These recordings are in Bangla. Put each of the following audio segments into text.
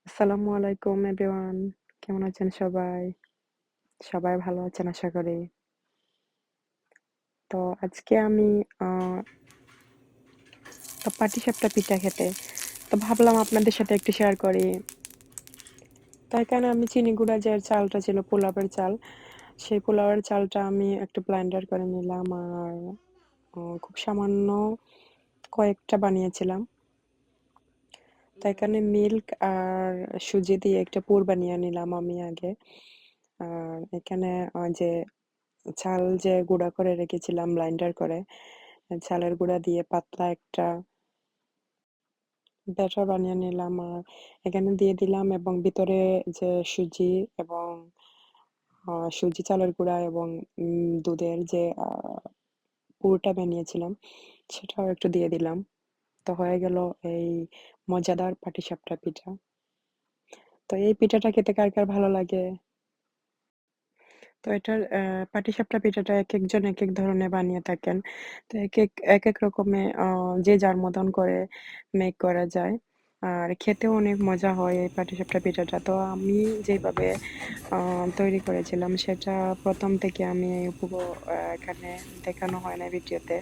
আসসালামু আলাইকুম এভরিওয়ান। কেমন আছেন সবাই? সবাই ভালো আছেন আশা করি। তো আজকে আমি আ পাটিসাপটা পিঠা খেতে। তো ভাবলাম আপনাদের সাথে একটু শেয়ার করি। তো এখানে আমি চিনি গুঁড়া যে চালটা ছিল পোলাওয়ের চাল, সেই পোলাওয়ের চালটা আমি একটু ব্লেন্ডার করে নিলাম আর খুব সামান্য কয়েকটা বানিয়েছিলাম। তো এখানে মিল্ক আর সুজি দিয়ে একটা পুর বানিয়ে নিলাম আমি আগে। আর এখানে যে চাল যে গুঁড়া করে রেখেছিলাম ব্লেন্ডার করে, চালের গুঁড়া দিয়ে পাতলা একটা ব্যাটার বানিয়ে নিলাম। আর এখানে দিয়ে দিলাম এবং ভিতরে যে সুজি এবং সুজি, চালের গুঁড়া এবং দুধের যে পুরটা বানিয়েছিলাম সেটাও একটু দিয়ে দিলাম। তো হয়ে গেল এই মজাদার পাটিসাপটা পিঠা। তো এই পিঠাটা খেতে কার, কার ভালো লাগে? তো এটার পাটিসাপটা পিঠাটা একেকজন একেক ধরনের বানিয়ে থাকেন। তো একেক রকমের যে যার মতন করে মেক করা যায়। আর খেতেও অনেক মজা হয় এই পাটিসাপটা পিঠাটা। তো আমি যেভাবে আ তৈরি করেছিলাম সেটা ১ম থেকে আমি এখানে দেখানো হয় না ভিডিওতে।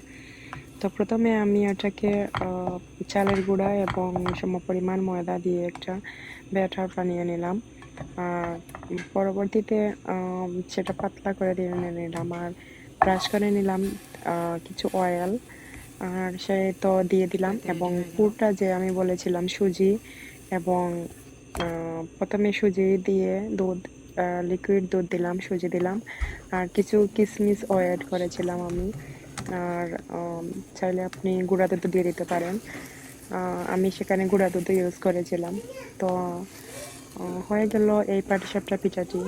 তো ১ম এ আমি ওটাকে আ চালের গুঁড়া এবং সমপরিমাণ ময়দা দিয়ে একটা ব্যাটার বানিয়ে নিলাম। আর পরবর্তীতে সেটা পাতলা করে দিয়ে নিলাম আর ব্রাশ করে নিলাম আ কিছু অয়েল। আর তো দিয়ে দিলাম এবং পুরটা যে আমি বলেছিলাম সুজি এবং আ ১ম এ সুজি দিয়ে দুধ লিকুইড দুধ দিলাম, সুজি দিলাম। আর কিছু কিশমিশও এড করেছিলাম আমি। আর চাইলে আপনি গুঁড়া দুধও দিয়ে দিতে পারেন। আ আমি সেখানে গুঁড়া দুধও ইউজ করেছিলাম। তো হয়ে গেল এই পাটিসাপটা পিঠাটি।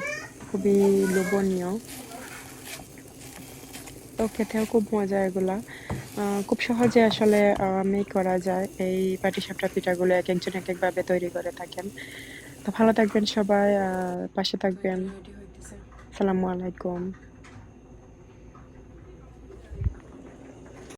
খুবই লোভনীয়। তো খেতেও খুব মজা এগুলা। খুব সহজে আসলে মেক করা যায়। এই পাটিসাপটা পিঠাগুলো একেকজন একেকভাবে তৈরি করে থাকেন। তো ভালো থাকবেন সবাই, পাশে থাকবেন। আসসালামু আলাইকুম।